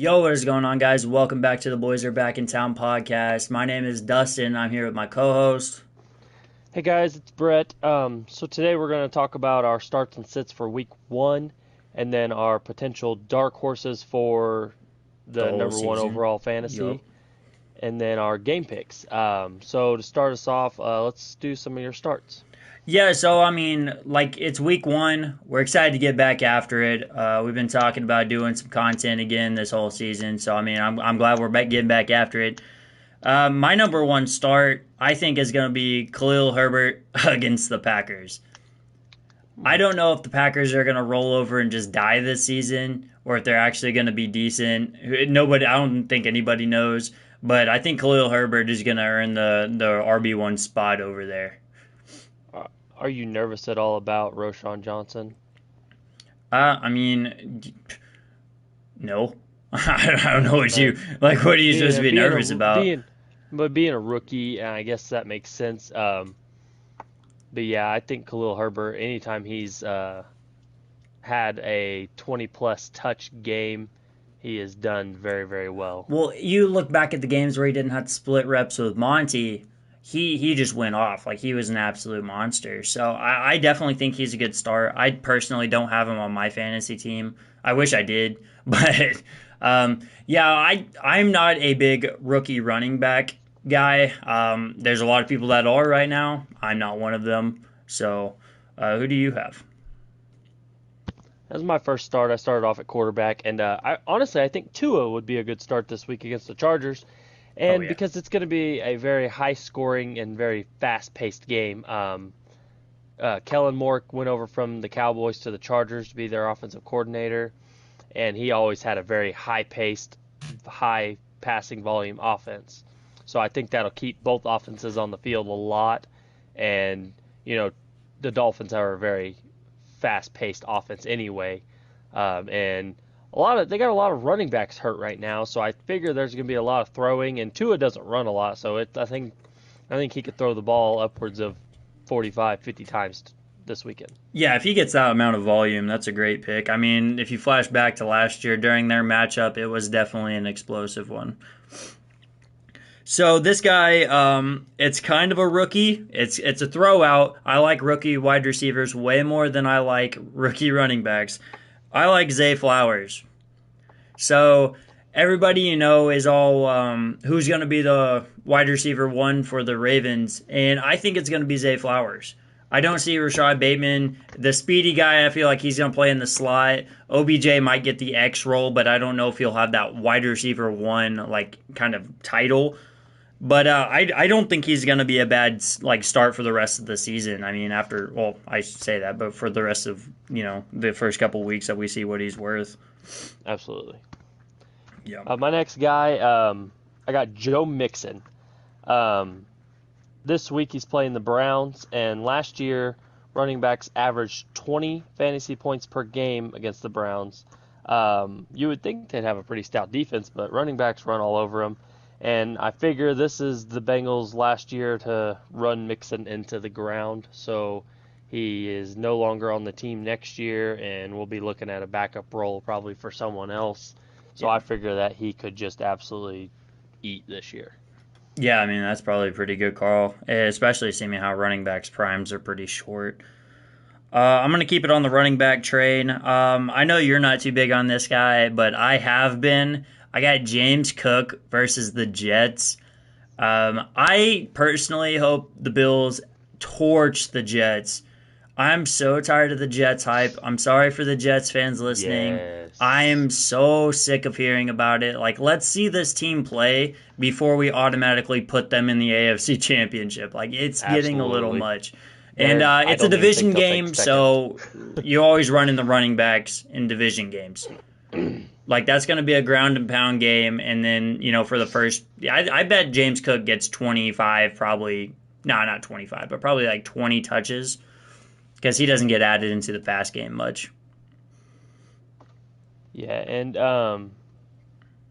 Yo, what is going on, guys? Welcome back to the Boys Are Back in Town podcast. My name is Dustin. I'm here with my co host. Hey guys, it's Brett. So today we're going to talk about our starts and sits for week one, and then our potential dark horses for The the whole number one season. overall Yup. fantasy, and then our game picks. So to start us off, let's do some of your starts. Yeah, so I mean, like, it's week one. We're excited to get back after it. We've been talking about doing some content again this whole season. So, I mean, I'm glad we're getting back after it. My number one start, I think, is going to be Khalil Herbert against the Packers. I Hmm. don't know if the Packers are going to roll over and just die this season, or if they're actually going to be decent. Nobody, I don't think anybody knows, but I think Khalil Herbert is going to earn the RB1 spot over there. Are you nervous at all about Roshan Johnson? I mean, no, I don't know what Uh, you like. What are you being supposed to a be being nervous a about? being but being a rookie, I guess that makes sense. But yeah, I think Khalil Herbert, anytime he's had a 20 plus touch game, he has done very, very well. Well, you look back at the games where he didn't have to split reps with Monty. He just went off like he was an absolute monster. So I definitely think he's a good start. I personally don't have him on my fantasy team. I wish I did, but yeah, I'm not a big rookie running back guy. There's a lot of people that are right now. I'm not one of them. So who do you have? As my first start, I started off at quarterback, and I think Tua would be a good start this week against the Chargers, Oh and yeah. because it's going to be a very high scoring and very fast paced game. Kellen Moore went over from the Cowboys to the Chargers to be their offensive coordinator, and he always had a very high paced, high passing volume offense. So I think that'll keep both offenses on the field a lot. And, you know, the Dolphins are a very fast paced offense anyway. And they got a lot of running backs hurt right now, so I figure there's going to be a lot of throwing. And Tua doesn't run a lot, so I think he could throw the ball upwards of 45, 50 times this weekend. Yeah, if he gets that amount of volume, that's a great pick. I mean, if you flash back to last year during their matchup, it was definitely an explosive one. So this guy, it's kind of a rookie. It's a throwout. I like rookie wide receivers way more than I like rookie running backs. I like Zay Flowers. So everybody is all who's going to be the wide receiver one for the Ravens, and I think it's going to be Zay Flowers. I don't see Rashad Bateman, the speedy guy. I feel like he's going to play in the slot. OBJ might get the X role, but I don't know if he'll have that wide receiver one like kind of title. But I don't think he's going to be a bad like start for the rest of the season. I mean, I say that, but for the rest of the first couple weeks that we see what he's worth. Absolutely. Yeah. My next guy, I got Joe Mixon. Um, this week he's playing the Browns, and last year running backs averaged 20 fantasy points per game against the Browns. You would think they'd have a pretty stout defense, but running backs run all over them. And I figure this is the Bengals' last year to run Mixon into the ground, so he is no longer on the team next year, and we'll be looking at a backup role probably for someone else. So Yeah. I figure that he could just absolutely eat this year. Yeah, I mean that's probably a pretty good call, especially seeing how running backs primes are pretty short. I'm gonna keep it on the running back train. I know you're not too big on this guy, but I have been. I got James Cook versus the Jets. I personally hope the Bills torch the Jets. I'm so tired of the Jets hype. I'm sorry for the Jets fans listening. I Yes, am so sick of hearing about it. Like, let's see this team play before we automatically put them in the AFC Championship. Like, it's getting a little absolutely. much. And I it's a don't even think division they'll take game, second. so you always run in the running backs in division games. Like, that's going to be a ground and pound game. And then, for the first, I bet James Cook gets 25, probably, no, not 25, but probably like 20 touches because he doesn't get added into the pass game much. Yeah, and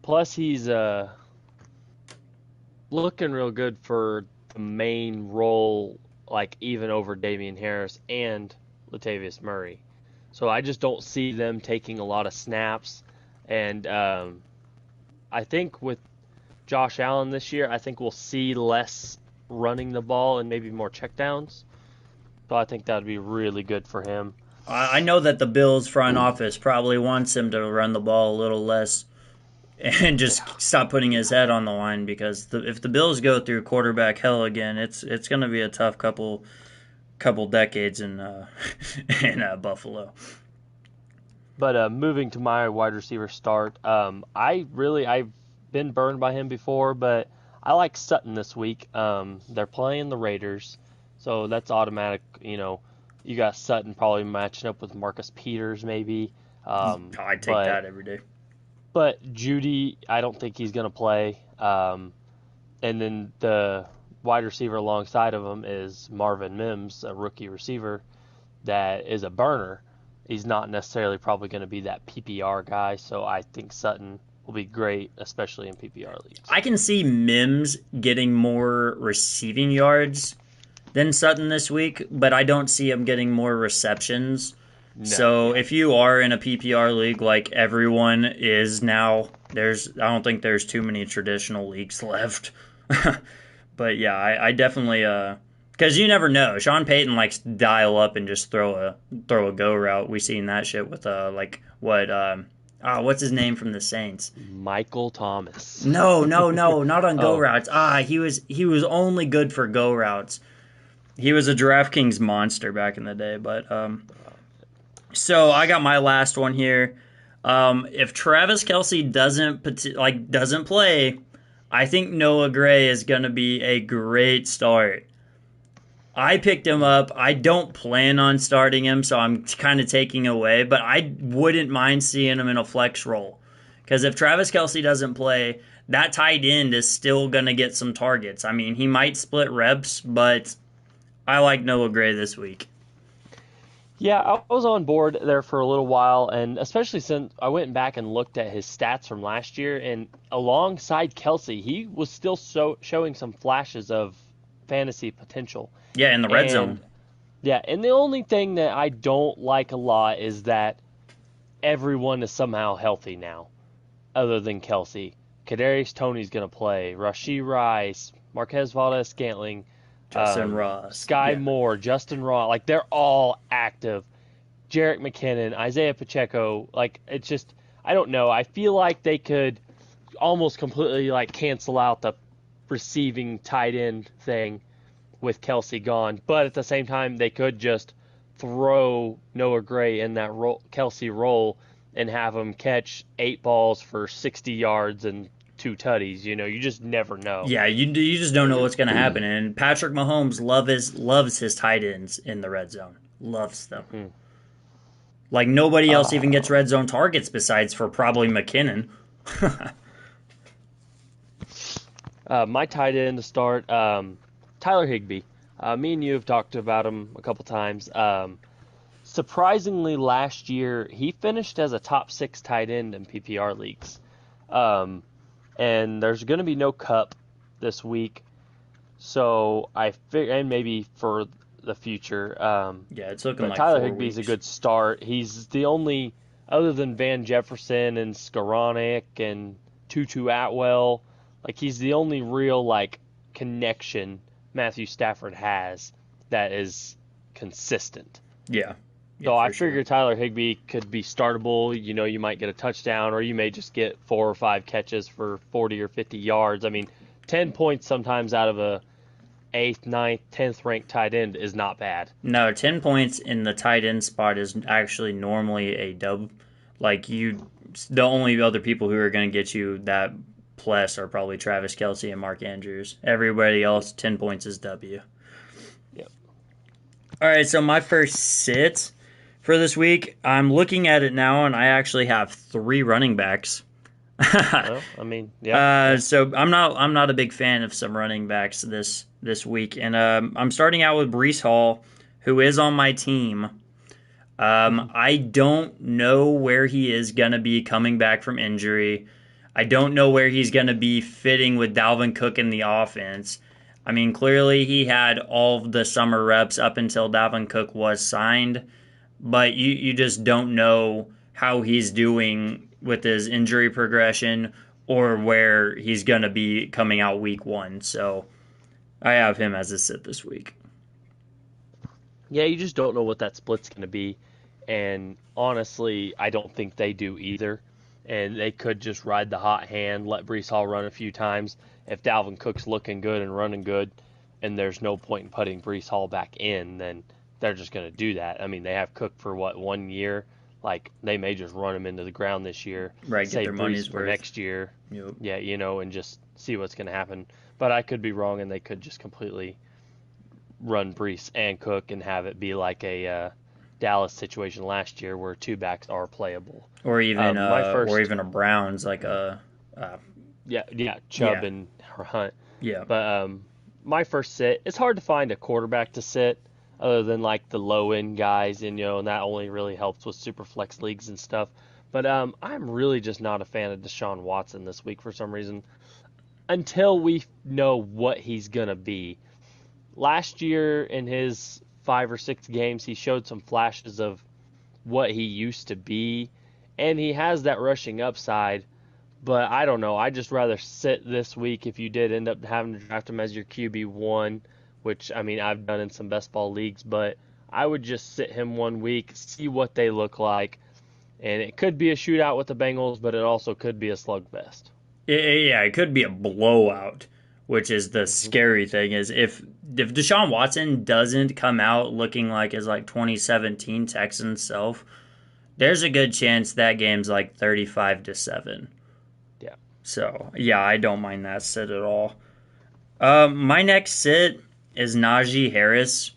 plus he's looking real good for the main role, like even over Damian Harris and Latavius Murray. So I just don't see them taking a lot of snaps, and I think with Josh Allen this year, I think we'll see less running the ball and maybe more checkdowns. So I think that would be really good for him. I know that the Bills front office probably wants him to run the ball a little less and just stop putting his head on the line because if the Bills go through quarterback hell again, it's going to be a tough couple decades in Buffalo. But moving to my wide receiver start, I've been burned by him before, but I like Sutton this week. They're playing the Raiders, so that's automatic. You got Sutton probably matching up with Marcus Peters maybe. I take that every day. But Judy, I don't think he's going to play. And then the wide receiver alongside of him is Marvin Mims, a rookie receiver that is a burner. He's not necessarily probably going to be that PPR guy, so I think Sutton will be great, especially in PPR leagues. I can see Mims getting more receiving yards than Sutton this week, but I don't see him getting more receptions. No. So if you are in a PPR league like everyone is now, I don't think there's too many traditional leagues left. But yeah, I definitely because you never know. Sean Payton likes to dial up and just throw a go route. We seen that shit with what's his name from the Saints? Michael Thomas. No, not on go routes. He was only good for go routes. He was a DraftKings monster back in the day, but so I got my last one here. If Travis Kelce doesn't play, I think Noah Gray is going to be a great start. I picked him up. I don't plan on starting him, so I'm kind of taking away, but I wouldn't mind seeing him in a flex role. Because if Travis Kelce doesn't play, that tight end is still going to get some targets. I mean, he might split reps, but I like Noah Gray this week. Yeah, I was on board there for a little while, and especially since I went back and looked at his stats from last year, and alongside Kelce, he was still showing some flashes of fantasy potential. Yeah, in the red zone. Yeah, and the only thing that I don't like a lot is that everyone is somehow healthy now, other than Kelce. Kadarius Toney's going to play. Rashee Rice, Marquez Valdes-Scantling, Justin Ross, Sky Moore, Justin Ross. Like, they're all active. Jerick McKinnon, Isaiah Pacheco. Like, it's just, I don't know. I feel like they could almost completely, cancel out the receiving tight end thing with Kelce gone. But at the same time, they could just throw Noah Gray in that Kelce role and have him catch 8 balls for 60 yards and 2 tutties. You just never know. Yeah, you just don't know what's going to happen. And Patrick Mahomes loves his tight ends in the red zone. Loves them. Mm-hmm. Like, nobody else even gets red zone targets besides for probably McKinnon. My tight end to start, Tyler Higbee. Me and you have talked about him a couple times. Surprisingly, last year, he finished as a top 6 tight end in PPR leagues. And there's going to be no Cup this week. So I figure, and maybe for the future. Yeah, it's looking like Tyler Higbee's a good start. He's the only, other than Van Jefferson and Skoranek and Tutu Atwell, he's the only real, connection Matthew Stafford has that is consistent. Yeah. So I figure Tyler Higbee could be startable. You might get a touchdown, or you may just get 4 or 5 catches for 40 or 50 yards. I mean, 10 points sometimes out of a 8th, 9th, 10th ranked tight end is not bad. No, 10 points in the tight end spot is actually normally a dub. The only other people who are going to get you that plus are probably Travis Kelce and Mark Andrews. Everybody else, 10 points is W. Yep. All right, so my first sit for this week, I'm looking at it now, and I actually have 3 running backs. Well, I mean, yeah. So I'm not a big fan of some running backs this week, and I'm starting out with Breece Hall, who is on my team. I don't know where he is gonna be coming back from injury. I don't know where he's gonna be fitting with Dalvin Cook in the offense. I mean, clearly he had all of the summer reps up until Dalvin Cook was signed, but you just don't know how he's doing with his injury progression or where he's going to be coming out week 1. So I have him as a sit this week. Yeah, you just don't know what that split's going to be. And honestly, I don't think they do either. And they could just ride the hot hand, let Brees Hall run a few times. If Dalvin Cook's looking good and running good, and there's no point in putting Brees Hall back in, then they're just going to do that. I mean, they have Cook for what, 1 year? Like, they may just run him into the ground this year, Right, get save their money's Brees for worth. next year. Yep. Yeah, and just see what's going to happen. But I could be wrong, and they could just completely run Brees and Cook and have it be like a Dallas situation last year where 2 backs are playable. Or even My first, a Browns like Chubb yeah. and Hunt. Yeah. But my first sit, it's hard to find a quarterback to sit other than like the low end guys, and that only really helps with super flex leagues and stuff. But I'm really just not a fan of Deshaun Watson this week for some reason until we know what he's gonna be. Last year in his 5 or 6 games, he showed some flashes of what he used to be, and he has that rushing upside. But I don't know. I just rather sit this week if you did end up having to draft him as your QB1, which I mean I've done in some best ball leagues, but I would just sit him 1 week, see what they look like, and it could be a shootout with the Bengals, but it also could be a slugfest. It could be a blowout, which is the scary thing. Is if Deshaun Watson doesn't come out looking like his like 2017 Texans self, there's a good chance that game's like 35-7. Yeah. So yeah, I don't mind that sit at all. My next sit is Najee Harris.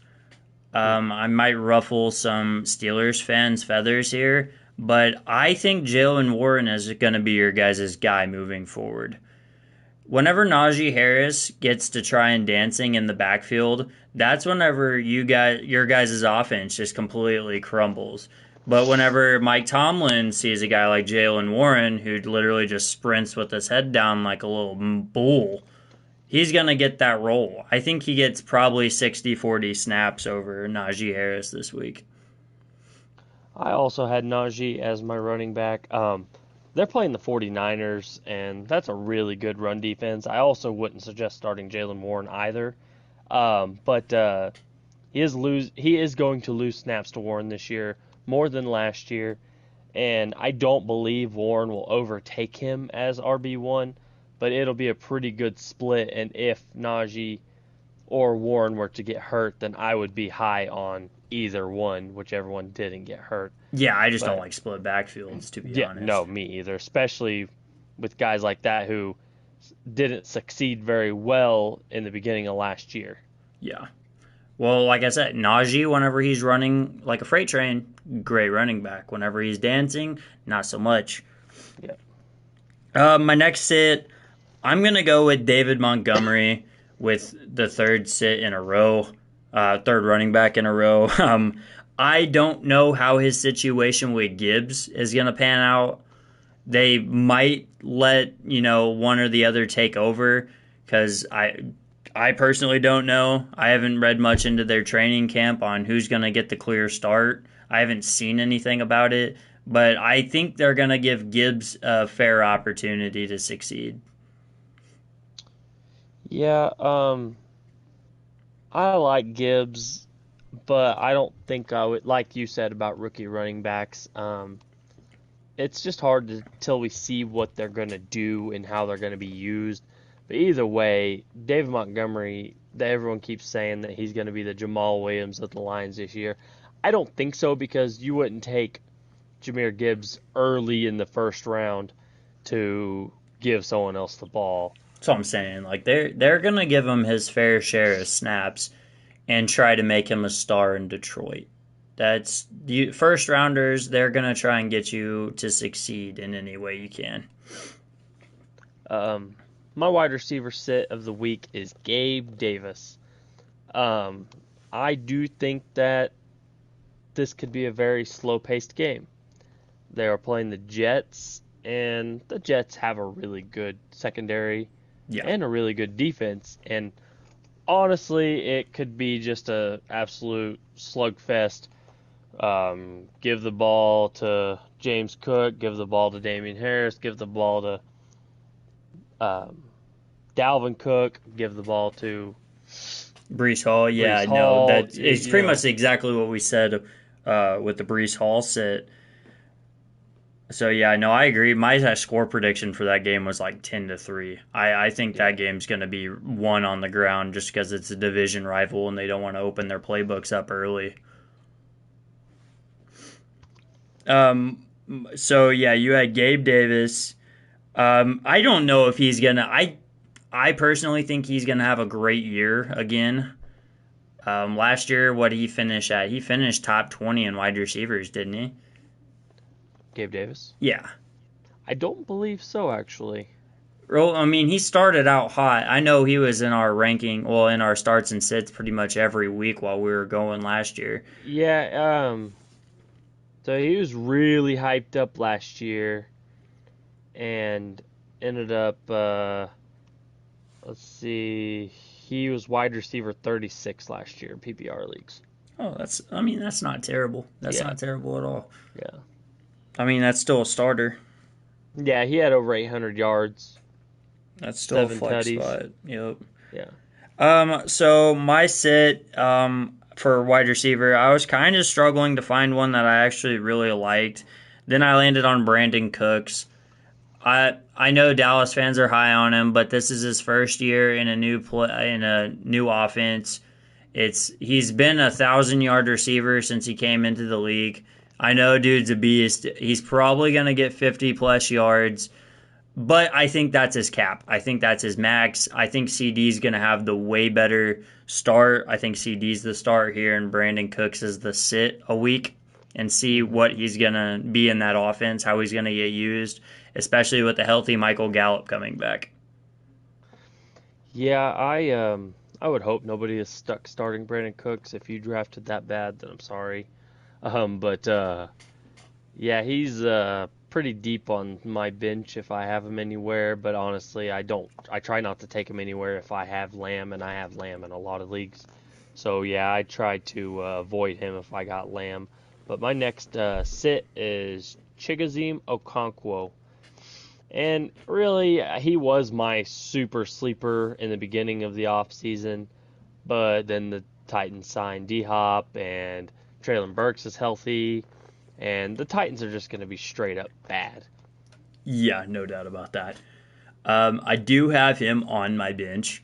I might ruffle some Steelers fans' feathers here, but I think Jalen Warren is going to be your guys' guy moving forward. Whenever Najee Harris gets to try and dancing in the backfield, that's whenever your guys' offense just completely crumbles. But whenever Mike Tomlin sees a guy like Jalen Warren who literally just sprints with his head down like a little bull, he's going to get that role. I think he gets probably 60-40 snaps over Najee Harris this week. I also had Najee as my running back. They're playing the 49ers, and that's a really good run defense. I also wouldn't suggest starting Jalen Warren either. But he is going to lose snaps to Warren this year more than last year, and I don't believe Warren will overtake him as RB1, but it'll be a pretty good split, and if Najee or Warren were to get hurt, then I would be high on either one, whichever one didn't get hurt. Yeah, I just don't like split backfields, to be honest. No, me either, especially with guys like that who didn't succeed very well in the beginning of last year. Yeah. Well, like I said, Najee, whenever he's running like a freight train, great running back. Whenever he's dancing, not so much. Yeah. My next sit, I'm going to go with David Montgomery with the third sit in a row, third running back in a row. I don't know how his situation with Gibbs is going to pan out. They might let, one or the other take over because I personally don't know. I haven't read much into their training camp on who's going to get the clear start. I haven't seen anything about it, but I think they're going to give Gibbs a fair opportunity to succeed. Yeah, I like Gibbs, but I don't think I would, like you said about rookie running backs, it's just hard till we see what they're going to do and how they're going to be used. But either way, David Montgomery, everyone keeps saying that he's going to be the Jamal Williams of the Lions this year. I don't think so because you wouldn't take Jahmyr Gibbs early in the first round to give someone else the ball. That's what I'm saying. Like they're going to give him his fair share of snaps and try to make him a star in Detroit. That's the first rounders. They're going to try and get you to succeed in any way you can. My wide receiver sit of the week is Gabe Davis. I do think that this could be a very slow-paced game. They are playing the Jets, and the Jets have a really good secondary and a really good defense. And honestly, it could be just a absolute slugfest. Give the ball to James Cook, give the ball to Damian Harris, give the ball to Um, Dalvin Cook, give the ball to Brees Hall, Brees yeah, no, Hall. that it's pretty much exactly what we said with the Brees Hall sit. So yeah, no, I agree. My score prediction for that game was like 10-3. I think Yeah. that game's going to be won on the ground just because it's a division rival and they don't want to open their playbooks up early. Um, so yeah, you had Gabe Davis. I don't know if he's gonna. I personally think he's gonna have a great year again. Last year, what did he finish at? He finished top 20 in wide receivers, didn't he? Gabe Davis? Yeah. I don't believe so, actually. Well, I mean, he started out hot. I know he was in our ranking, well, in our starts and sits pretty much every week while we were going last year. Yeah, so he was really hyped up last year and ended up, let's see, he was wide receiver 36 last year in PPR leagues. Oh, I mean, that's not terrible. That's Yeah, not terrible at all. yeah. I mean, that's still a starter. Yeah, he had over 800 yards, That's still a seven flex tutties. spot. Yep. Yeah. So my sit for wide receiver, I was kind of struggling to find one that I actually really liked. Then I landed on Brandon Cooks. I know Dallas fans are high on him, but this is his first year in a new offense. He's been 1,000-yard receiver since he came into the league. I know dude's a beast. He's probably gonna get 50 plus yards. But I think that's his cap. I think that's his max. I think CD's going to have the way better start. I think CD's the start here, and Brandon Cooks is the sit a week and see what he's going to be in that offense, how he's going to get used, especially with the healthy Michael Gallup coming back. Yeah, I would hope nobody is stuck starting Brandon Cooks. If you drafted that bad, then I'm sorry. But yeah, he's pretty deep on my bench if I have him anywhere, but honestly, I don't. I try not to take him anywhere if I have Lamb, and I have Lamb in a lot of leagues. So yeah, I try to avoid him if I got Lamb. But my next sit is Chigoziem Okonkwo. And really, he was my super sleeper in the beginning of the offseason, but then the Titans signed D Hop and Traylon Burks is healthy, and the Titans are just going to be straight up bad. Yeah, no doubt about that. I do have him on my bench.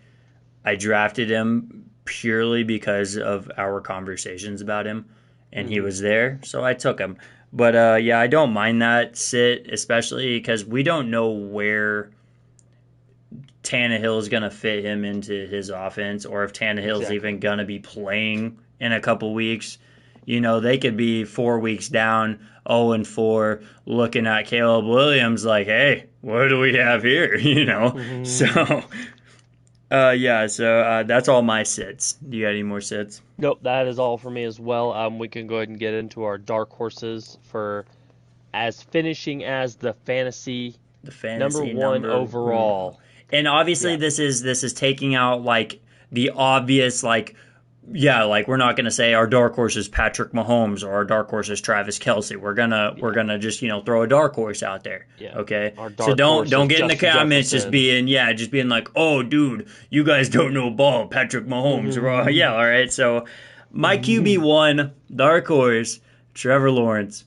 I drafted him purely because of our conversations about him, and he Mm-hmm. was there, so I took him. But yeah, I don't mind that sit, especially because we don't know where Tannehill is going to fit him into his offense, or if Tannehill's Exactly. even going to be playing in a couple weeks. You know, they could be 4 weeks down, 0-4, looking at Caleb Williams like, hey, what do we have here? You know, so yeah, so that's all my sits. Do you got any more sits? Nope, that is all for me as well. We can go ahead and get into our dark horses for as finishing as the fantasy The number fantasy one number one. overall. And obviously Yeah. this is taking out like the obvious like yeah, like we're not gonna say our dark horse is Patrick Mahomes or our dark horse is Travis Kelsey. We're Yeah. gonna just throw a dark horse out there. Yeah. Okay, Our so dark don't horse don't is get in the Justin comments Jefferson. just being like, oh dude, you guys don't know ball, Patrick Mahomes. Yeah, all right. So my QB1 dark horse, Trevor Lawrence.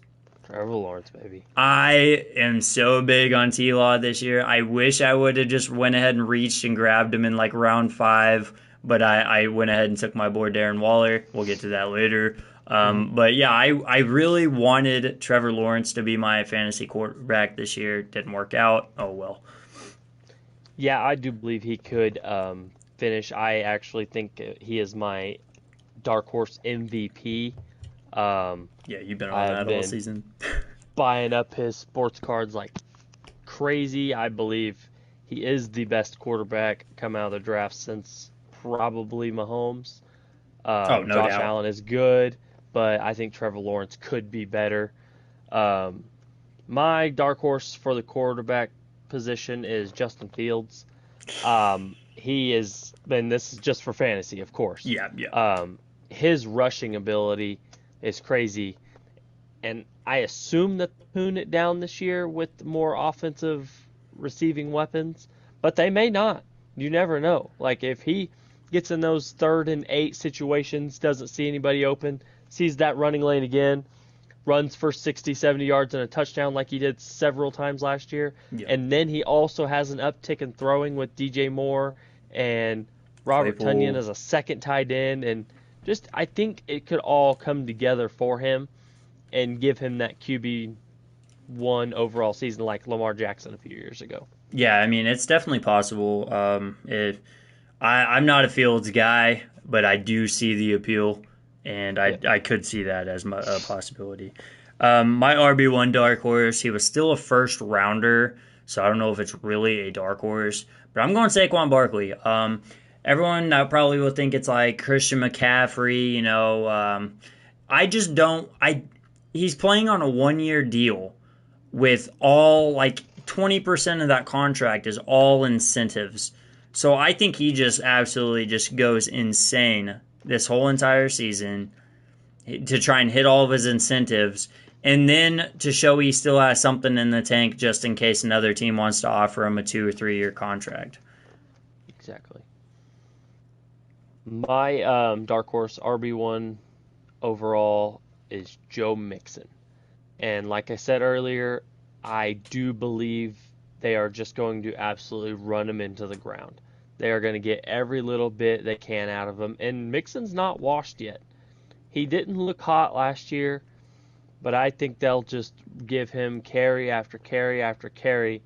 Trevor Lawrence, baby. I am so big on T Law this year. I wish I would have just went ahead and reached and grabbed him in like round 5, but I went ahead and took my boy Darren Waller. We'll get to that later. Hmm. But yeah, I really wanted Trevor Lawrence to be my fantasy quarterback this year. Didn't work out. Oh well. Yeah, I do believe he could finish. I actually think he is my dark horse MVP. Um, Yeah, you've been on I've that all been season. buying up his sports cards like crazy. I believe he is the best quarterback come out of the draft since probably Mahomes. Oh, no Josh doubt. Allen is good, but I think Trevor Lawrence could be better. Um, my dark horse for the quarterback position is Justin Fields. He is, and this is just for fantasy, of course. Yeah, yeah. His rushing ability is crazy, and I assume that they tune it down this year with more offensive receiving weapons. but they may not. You never know. Like if he gets in those 3rd and 8 situations, doesn't see anybody open, sees that running lane again, runs for 60, 70 yards and a touchdown like he did several times last year. Yeah. And then he also has an uptick in throwing with DJ Moore and Robert Claypool. Tonyan as a second tight end. And just, I think it could all come together for him and give him that QB1 overall season like Lamar Jackson a few years ago. Yeah, I mean, it's definitely possible. I'm not a Fields guy, but I do see the appeal, and I could see that as a possibility. My RB1 dark horse, he was still a first rounder, so I don't know if it's really a dark horse, but I'm going Saquon Barkley. Everyone probably will think it's like Christian McCaffrey, you know. I just don't. He's playing on a 1-year deal with all, like, 20% of that contract is all incentives. So I think he just absolutely just goes insane this whole entire season to try and hit all of his incentives, and then to show he still has something in the tank just in case another team wants to offer him a 2 or 3 year contract. Exactly. My dark horse RB1 overall is Joe Mixon. And like I said earlier, I do believe they are just going to absolutely run him into the ground. They are going to get every little bit they can out of him. And Mixon's not washed yet. He didn't look hot last year, but I think they'll just give him carry after carry after carry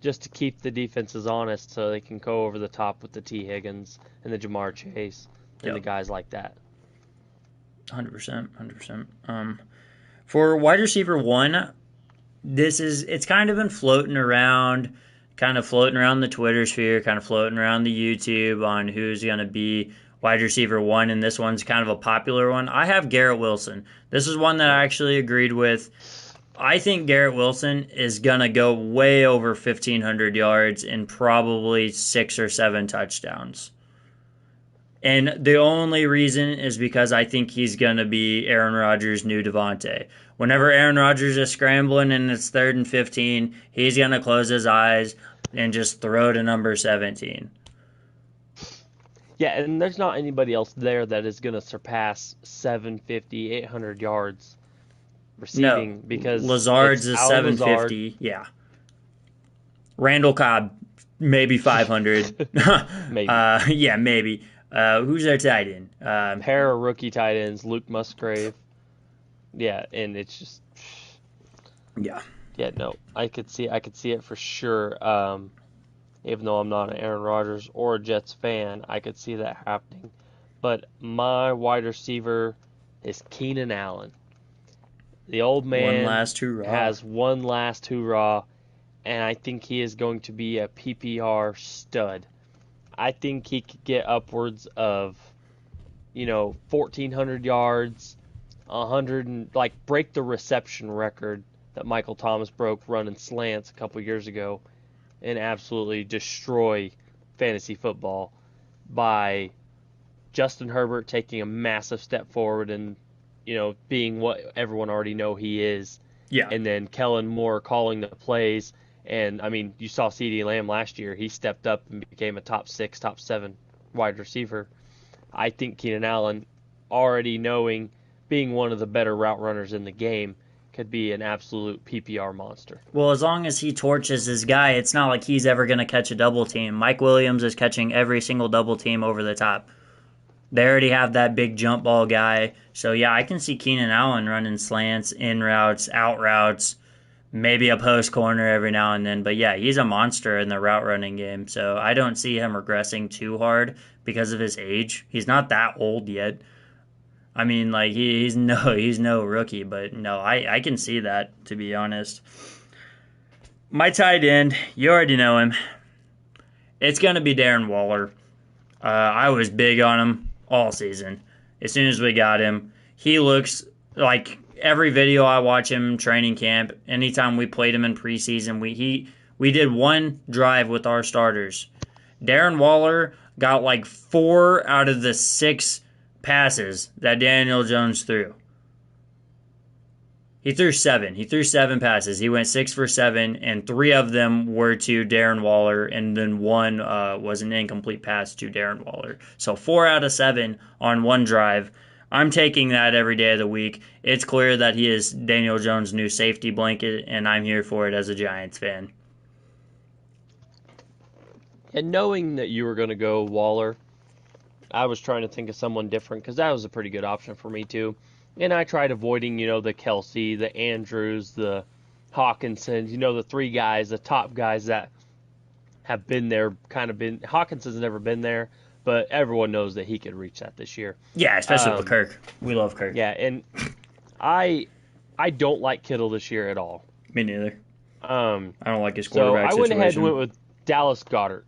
just to keep the defenses honest so they can go over the top with the T. Higgins and the Jamar Chase and the guys like that. 100%. 100%. For wide receiver 1, it's kind of been floating around the Twitter sphere, kind of floating around the YouTube on who's going to be wide receiver 1, and this one's kind of a popular one. I have Garrett Wilson. This is one that I actually agreed with. I think Garrett Wilson is going to go way over 1,500 yards and probably 6 or 7 touchdowns. And the only reason is because I think he's going to be Aaron Rodgers' new Devontae. Whenever Aaron Rodgers is scrambling and it's 3rd and 15, he's going to close his eyes and just throw to number 17. Yeah, and there's not anybody else there that is going to surpass 750, 800 yards receiving because Lazard's is 750. Lazard. Yeah. Randall Cobb, maybe 500. Maybe. Yeah, maybe. Who's their tight end? Pair of rookie tight ends, Luke Musgrave. Yeah, and it's just. Yeah. Yeah, no, I could see it for sure. Even though I'm not an Aaron Rodgers or a Jets fan, I could see that happening. But my wide receiver is Keenan Allen. The old man has one last hoorah, and I think he is going to be a PPR stud. I think he could get upwards of, 1,400 yards, 100 and break the reception record that Michael Thomas broke running slants a couple years ago, and absolutely destroy fantasy football by Justin Herbert taking a massive step forward and being what everyone already know he is. Yeah. And then Kellen Moore calling the plays. And, I mean, you saw CeeDee Lamb last year. He stepped up and became a top 6, top 7 wide receiver. I think Keenan Allen, already being one of the better route runners in the game, could be an absolute PPR monster. Well, as long as he torches his guy, it's not like he's ever going to catch a double team. Mike Williams is catching every single double team over the top. They already have that big jump ball guy. So, yeah, I can see Keenan Allen running slants, in routes, out routes, maybe a post corner every now and then. But, yeah, he's a monster in the route running game. So I don't see him regressing too hard because of his age. He's not that old yet. I mean, he's no rookie, but no, I can see that, to be honest. My tight end, you already know him. It's going to be Darren Waller. I was big on him all season. As soon as we got him, he looks like every video I watch him training camp, anytime we played him in preseason, we did one drive with our starters. Darren Waller got 4 out of the 6 passes that Daniel Jones threw. He threw seven. He threw seven passes. He went 6 for 7, and three of them were to Darren Waller, and then one was an incomplete pass to Darren Waller. So 4 out of 7 on one drive. I'm taking that every day of the week. It's clear that he is Daniel Jones' new safety blanket, and I'm here for it as a Giants fan. And knowing that you were going to go Waller, I was trying to think of someone different because that was a pretty good option for me too. And I tried avoiding, the Kelsey, the Andrews, the Hawkinson, the three guys, the top guys that have been there, Hawkinson's never been there, but everyone knows that he could reach that this year. Yeah, especially with Kirk. We love Kirk. Yeah, and I don't like Kittle this year at all. Me neither. I don't like his So quarterback I went situation. ahead and went with Dallas Goedert.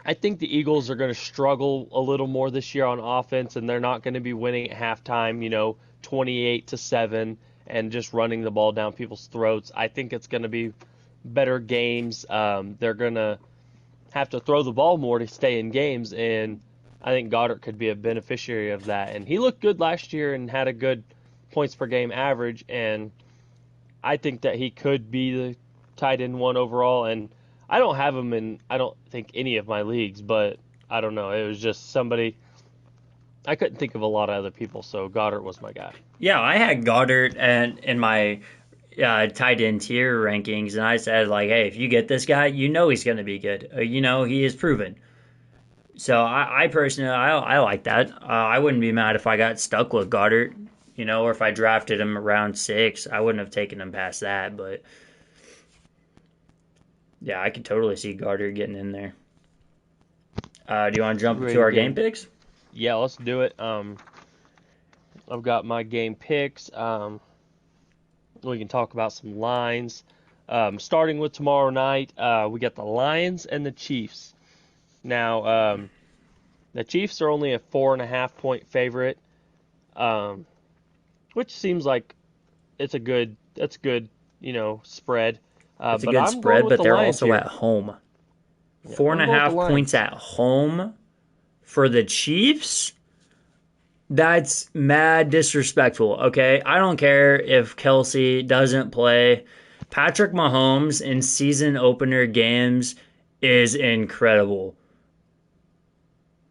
I think the Eagles are going to struggle a little more this year on offense, and they're not going to be winning at halftime, 28-7, and just running the ball down people's throats. I think it's going to be better games. They're going to have to throw the ball more to stay in games, and I think Goddard could be a beneficiary of that. And he looked good last year and had a good points per game average, and I think that he could be the tight end one overall. And I don't have him in, I don't think, any of my leagues, but I don't know. It was just somebody, I couldn't think of a lot of other people, so Goddard was my guy. Yeah, I had Goddard in my tight end tier rankings, and I said, hey, if you get this guy, he's going to be good. He is proven. So I personally, I like that. I wouldn't be mad if I got stuck with Goddard, or if I drafted him around 6. I wouldn't have taken him past that, but yeah, I could totally see Goddard getting in there. Do you want to jump to our game picks? Yeah, let's do it. I've got my game picks. We can talk about some lines. Starting with tomorrow night, we got the Lions and the Chiefs. Now, the Chiefs are only a 4.5-point favorite, which seems like that's good, spread. It's a good spread, but they're also at home. Yeah, 4.5 points at home for the Chiefs? That's mad disrespectful, okay? I don't care if Kelsey doesn't play. Patrick Mahomes in season opener games is incredible.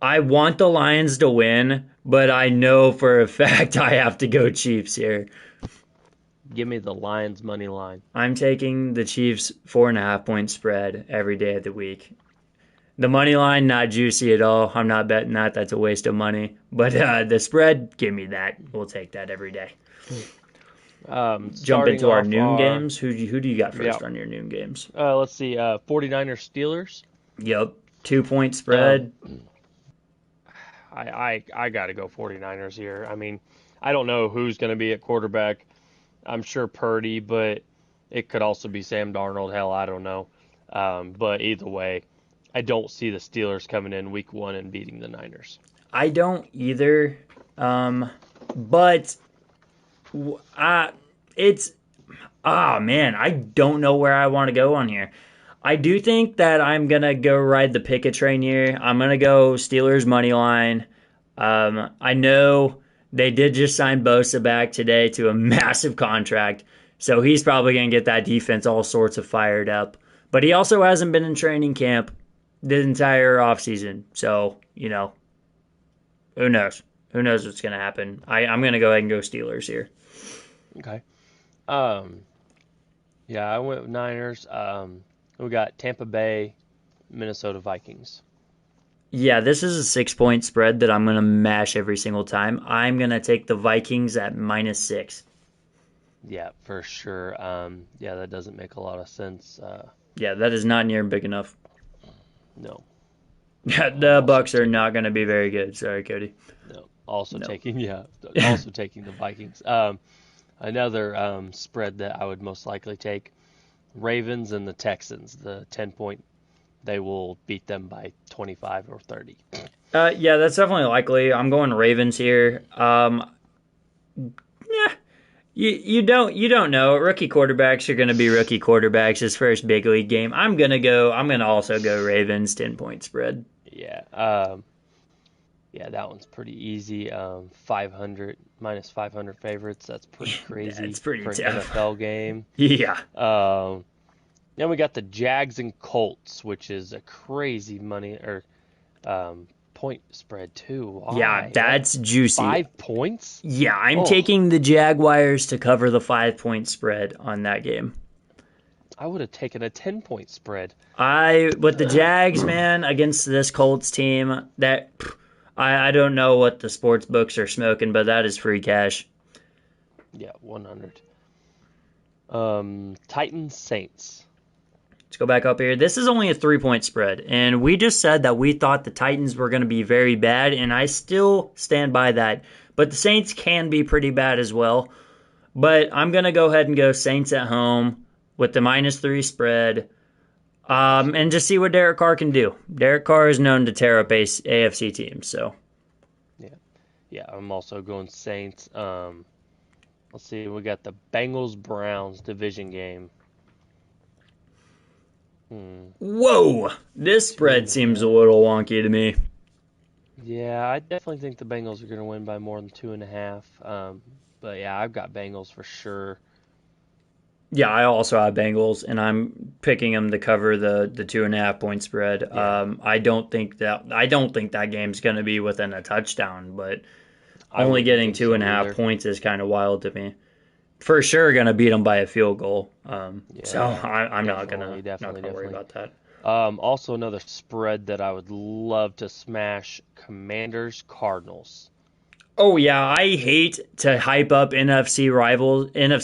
I want the Lions to win, but I know for a fact I have to go Chiefs here. Give me the Lions money line. I'm taking the Chiefs 4.5-point spread every day of the week. The money line, not juicy at all. I'm not betting that. That's a waste of money. But the spread, give me that. We'll take that every day. Jump into our noon games. Who do you got first on your noon games? Let's see. 49ers Steelers. Yep. 2-point spread. I got to go 49ers here. I mean, I don't know who's going to be at quarterback. I'm sure Purdy, but it could also be Sam Darnold. Hell, I don't know. But either way, I don't see the Steelers coming in week 1 and beating the Niners. I don't either. But it's, man, I don't know where I want to go on here. I do think that I'm going to go ride the Pickett train here. I'm going to go Steelers money line. I know they did just sign Bosa back today to a massive contract, so he's probably going to get that defense all sorts of fired up. But he also hasn't been in training camp the entire offseason, so, who knows? Who knows what's going to happen? I'm going to go ahead and go Steelers here. Okay. Yeah, I went with Niners. We got Tampa Bay, Minnesota Vikings. Yeah, this is a 6-point spread that I'm going to mash every single time. I'm going to take the Vikings at -6. Yeah, for sure. Yeah, that doesn't make a lot of sense. Yeah, that is not near big enough. No. The Bucks are not going to be very good. Sorry, Cody. No. Also taking the Vikings. Another spread that I would most likely take, Ravens and the Texans, the 10-point. They will beat them by 25 or 30. Yeah, that's definitely likely. I'm going Ravens here. Yeah, you don't know. Rookie quarterbacks are going to be rookie quarterbacks. His first big league game. I'm gonna also go Ravens 10-point spread. Yeah. Yeah, that one's pretty easy. 500 minus 500 favorites. That's pretty That's crazy pretty for an tough. NFL game. Yeah. Um, Then we got the Jags and Colts, which is a crazy money or point spread too. Yeah, Why? that's juicy. 5 points? Yeah, I'm Oh, taking the Jaguars to cover the 5 point spread on that game. I would have taken a 10-point spread. With the Jags, man, against this Colts team, I don't know what the sports books are smoking, but that is free cash. Yeah, 100. Titans Saints. Let's go back up here. This is only a 3 point spread, and we just said that we thought the Titans were going to be very bad, and I still stand by that. But the Saints can be pretty bad as well. But I'm going to go ahead and go Saints at home with the -3 spread. And just see what Derek Carr can do. Derek Carr is known to tear up AFC teams, so Yeah, yeah. I'm also going Saints. Let's see. We got the Bengals Browns division game. whoa, this spread seems a little wonky to me. Yeah, I definitely think the Bengals are going to win by more than 2.5. But yeah, I've got Bengals for sure. Yeah, I also have Bengals, and I'm picking them to cover the 2.5 point spread. Yeah, I don't think that game's going to be within a touchdown, but I only wouldn't getting think two so and a half either. points is kind of wild to me. For sure, going to beat them by a field goal. So Yeah, I'm definitely, not definitely, gonna worry definitely. about that. Also another spread that I would love to smash: Commanders Cardinals. Oh yeah, I hate to hype up NFC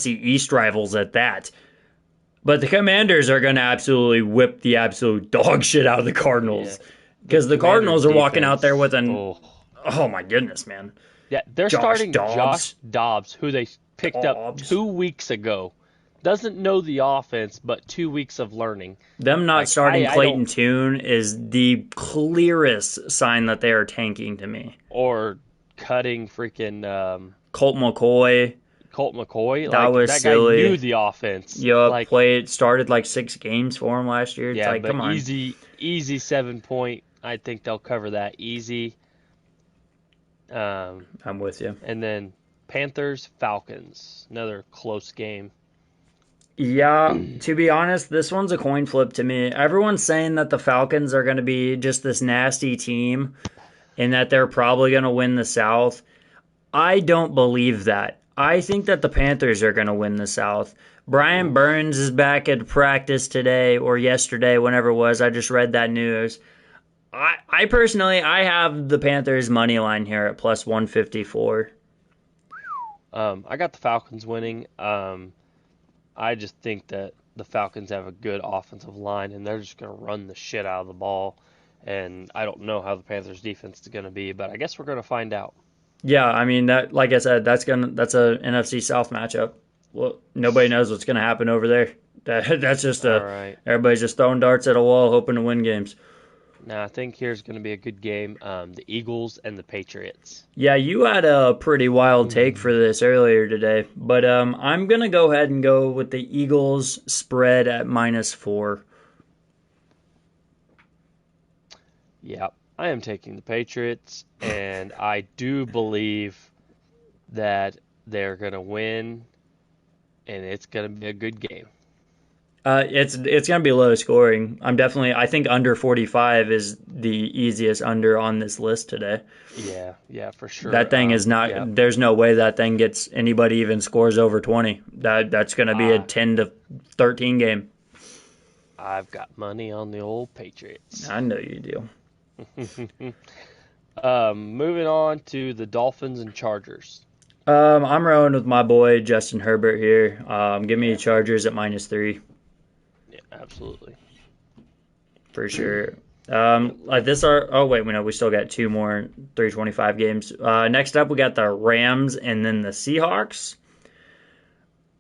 East rivals at that. But the Commanders are going to absolutely whip the absolute dog shit out of the Yeah, Cardinals the because the Commanders Cardinals are walking out there defense. with an Oh, oh my goodness, man, yeah, they're Josh starting Josh Dobbs, Dobbs, who they picked up Dobbs. 2 weeks ago. Doesn't know the offense, but 2 weeks of learning. Them not Like starting I don't Clayton Tune is the clearest sign that they are tanking to me. or cutting freaking Colt McCoy, Colt McCoy. that Like was that guy knew silly. the offense. Yup, Like started like 6 games for him last year. It's yeah, like, but come on. easy 7 point. I think they'll cover that easy. Um, I'm with you. and then Panthers Falcons, another close game. Yeah, to be honest, this one's a coin flip to me. Everyone's saying that the Falcons are going to be just this nasty team and that they're probably going to win the South. I don't believe that. I think that the Panthers are going to win the South. Brian Oof. Burns is back at practice today or yesterday, whenever it was. I just read that news. I personally, I have the Panthers money line here at plus 154. I got the Falcons winning. I just think that the Falcons have a good offensive line and they're just going to run the shit out of the ball. And I don't know how the Panthers defense is going to be, but I guess we're going to find out. Yeah, I mean that. Like I said, that's a NFC South matchup. Well, nobody knows what's going to happen over there. That's just All right. everybody's just throwing darts at a wall, hoping to win games. Now I think here's going to be a good game. The Eagles and the Patriots. Yeah, you had a pretty wild take for this earlier today, but I'm gonna go ahead and go with the Eagles spread at -4. Yeah, I am taking the Patriots, and I do believe that they're going to win, and it's going to be a good game. It's gonna be low scoring. I think under 45 is the easiest under on this list today. Yeah, yeah, for sure. That thing is Yeah, not. There's no way that thing gets anybody even scores over 20. That's going to be a uh, 10 to 13 game. I've got money on the old Patriots. I know you do. Moving on to the Dolphins and Chargers. I'm rolling with my boy Justin Herbert here. Give me Yeah, Chargers at -3 yeah, absolutely. for sure. Like this are. Oh wait, we still got two more 325 games. Next up, we got the Rams and then the Seahawks.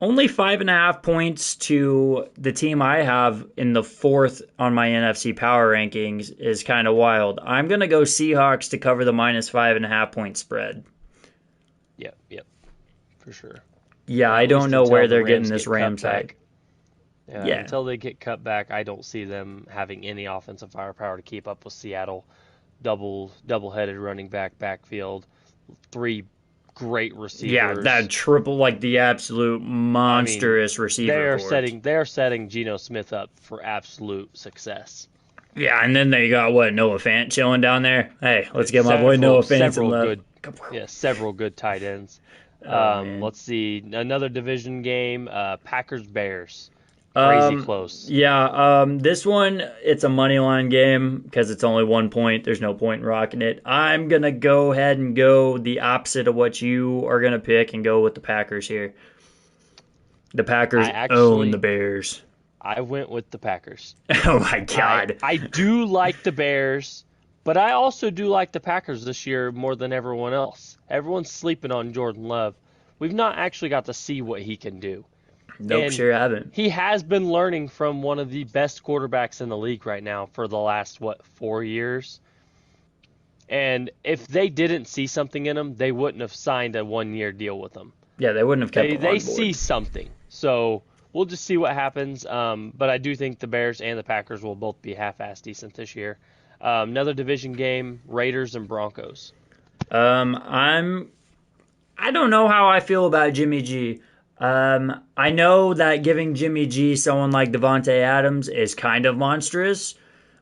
Only 5.5 points to the team I have in the fourth on my NFC power rankings is kind of wild. I'm gonna go Seahawks to cover the -5.5 point spread. Yep, yep, for sure. Yeah, I At don't least know until where the they're getting Rams this get cut Rams hype. back. Yeah, Yeah, until they get cut back, I don't see them having any offensive firepower to keep up with Seattle. double-headed running backfield, three great Yeah, receivers. that triple, like the absolute I mean, monstrous receiver core. they are setting Geno Smith up for absolute success. Yeah, and then they got what, Noah Fant chilling down there. Hey, let's get my boy Noah Fant some love. Several good tight ends. Oh man. Let's see, another division game, Packers Bears. Crazy close. Yeah, this one, it's a money line game because it's only 1 point. There's no point in rocking it. I'm going to go ahead and go the opposite of what you are going to pick and go with the Packers here. The Packers own the Bears. I went with the Packers. Oh my God. I do like the Bears, but I also do like the Packers this year more than everyone else. Everyone's sleeping on Jordan Love. We've not actually got to see what he can do. Nope, And sure haven't. he has been learning from one of the best quarterbacks in the league right now for the last, 4 years? And if they didn't see something in him, they wouldn't have signed a 1-year deal with him. Yeah, they wouldn't have kept him on They board. see something. So we'll just see what happens. But I do think the Bears and the Packers will both be half-ass decent this year. Another division game, Raiders and Broncos. I don't know how I feel about Jimmy G. I know that giving Jimmy G someone like Devontae Adams is kind of monstrous,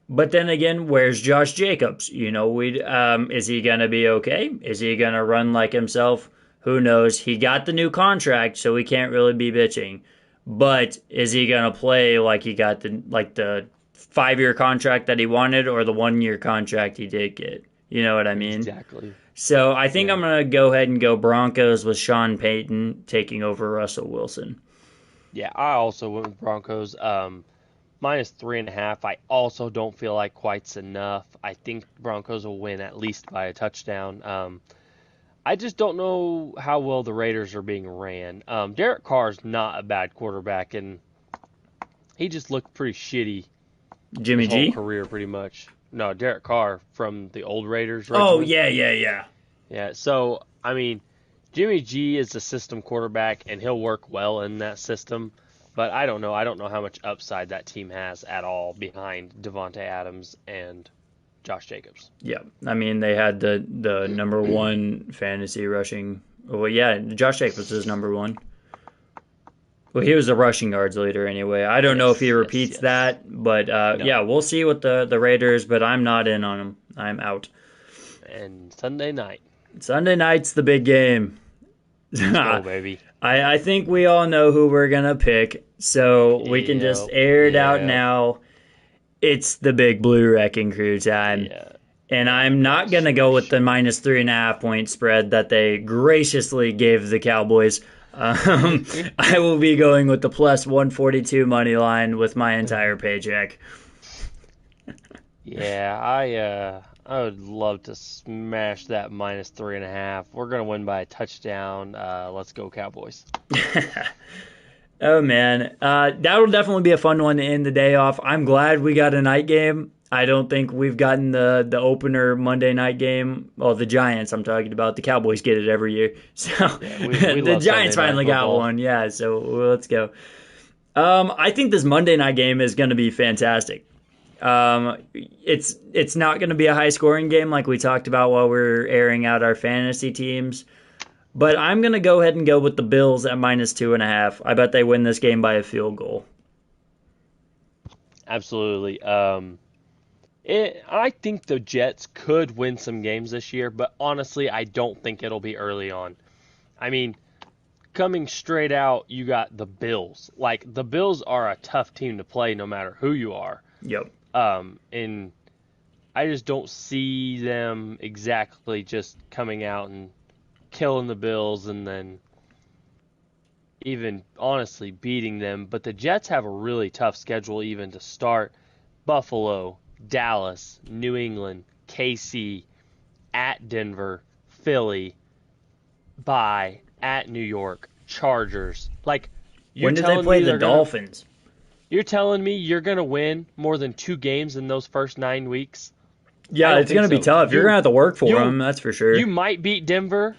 but then again, where's Josh Jacobs? You know, is he gonna be okay? Is he gonna run like himself? Who knows? He got the new contract, so he can't really be bitching. But is he gonna play like he got the 5-year contract that he wanted, or the 1-year contract he did get? You know what I mean? Exactly. So I think I'm going to go ahead and go Broncos with Sean Payton taking over Russell Wilson. Yeah, I also went with Broncos. -3.5. I also don't feel like quite's enough. I think Broncos will win at least by a touchdown. I just don't know how well the Raiders are being ran. Derek Carr's not a bad quarterback, and he just looked pretty shitty Jimmy his whole G? career, pretty much. No, Derek Carr from the old Raiders. Oh, regiment. yeah. Yeah, so, I mean, Jimmy G is a system quarterback, and he'll work well in that system. But I don't know. I don't know how much upside that team has at all behind Devontae Adams and Josh Jacobs. Yeah. I mean, they had the number one fantasy rushing. Well, yeah, Josh Jacobs is number one. Well, he was the rushing yards leader anyway. I don't know if he repeats that, but No. yeah, we'll see with the Raiders, but I'm not in on them. I'm out. And Sunday night. Sunday night's the big game. Let's go, baby. I think we all know who we're going to pick, so we can just air it out now. It's the Big Blue Wrecking Crew time. Yeah. And I'm not going to go with the -3.5 point spread that they graciously gave the Cowboys. I will be going with the +142 money line with my entire paycheck. Yeah, I would love to smash that -3.5. We're gonna win by a touchdown. Let's go Cowboys. Oh man, that'll definitely be a fun one to end the day off. I'm glad we got a night game. I don't think we've gotten the opener Monday night game. Well, the Giants I'm talking about. The Cowboys get it every year. So we the love Giants Sunday finally night got football. one. Yeah, so let's go. I think this Monday night game is going to be fantastic. It's not going to be a high scoring game like we talked about while we're airing out our fantasy teams. But I'm going to go ahead and go with the Bills at -2.5. I bet they win this game by a field goal. Absolutely. I think the Jets could win some games this year, but honestly, I don't think it'll be early on. I mean, coming straight out, you got the Bills. Like, the Bills are a tough team to play no matter who you are. Yep. And I just don't see them exactly just coming out and killing the Bills and then even honestly beating them. But the Jets have a really tough schedule even to start. Buffalo, Dallas, New England, KC, at Denver, Philly, bye, at New York, Chargers. Like, When did they play the Dolphins? You're telling me you're going to win more than 2 games in those first 9 weeks? Yeah, it's going to be tough. You're going to have to work for them, that's for sure. You might beat Denver.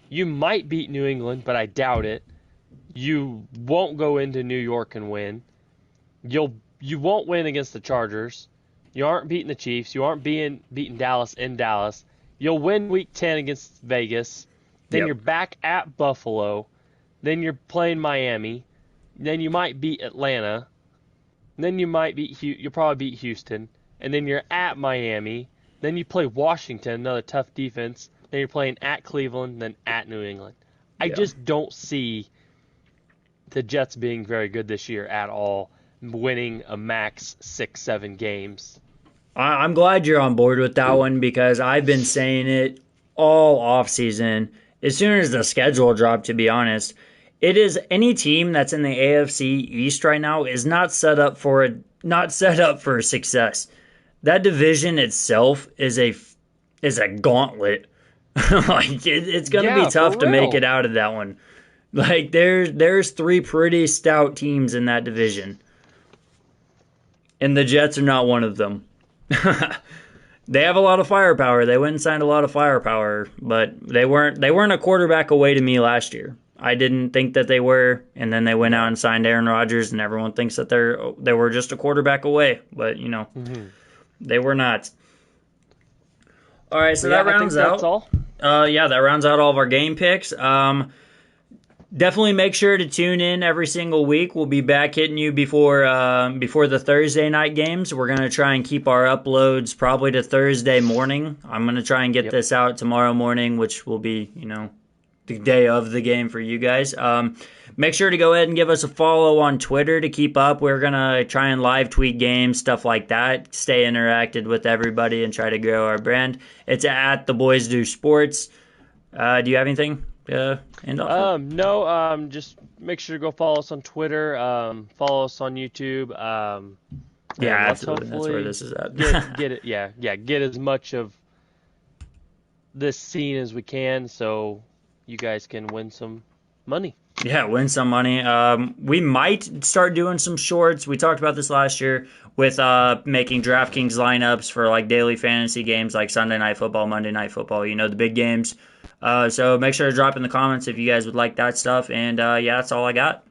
You might beat New England, but I doubt it. You won't go into New York and win. You won't win against the Chargers. You aren't beating the Chiefs. You aren't beating Dallas in Dallas. You'll win Week 10 against Vegas. Then you're Yep. back at Buffalo. Then you're playing Miami. Then you might beat Atlanta. Then you'll probably beat Houston. And then you're at Miami. Then you play Washington, another tough defense. Then you're playing at Cleveland, then at New England. I Yeah. just don't see the Jets being very good this year at all, winning a max 6-7 games. I'm glad you're on board with that one because I've been saying it all off season. As soon as the schedule dropped, to be honest, it is any team that's in the AFC East right now is not set up for success. That division itself is a gauntlet. Like it's gonna Yeah, be for tough to make real. it out of that one. Like there's three pretty stout teams in that division, and the Jets are not one of them. They have a lot of firepower. They went and signed a lot of firepower, but they weren't a quarterback away to me last year. I didn't think that they were, and then they went out and signed Aaron Rodgers, and everyone thinks that they were just a quarterback away, but they were not. All right, so Yeah, that I think rounds that's out. all. Yeah, that rounds out all of our game picks. Definitely make sure to tune in every single week. We'll be back hitting you before the Thursday night games. We're gonna try and keep our uploads probably to Thursday morning. I'm gonna try and get Yep. this out tomorrow morning, which will be the day of the game for you guys. Make sure to go ahead and give us a follow on Twitter to keep up. We're gonna try and live tweet games, stuff like that. Stay interacted with everybody and try to grow our brand. It's at the Boys Do Sports. Do you have anything? End off? No, just make sure to go follow us on Twitter, follow us on YouTube. Yeah, And let's absolutely. That's where hopefully this is at. get it. Yeah, get as much of this scene as we can, so you guys can win some money. Yeah, win some money. We might start doing some shorts. We talked about this last year with making DraftKings lineups for like daily fantasy games like Sunday Night Football, Monday Night Football, the big games. So make sure to drop in the comments if you guys would like that stuff. And yeah, that's all I got.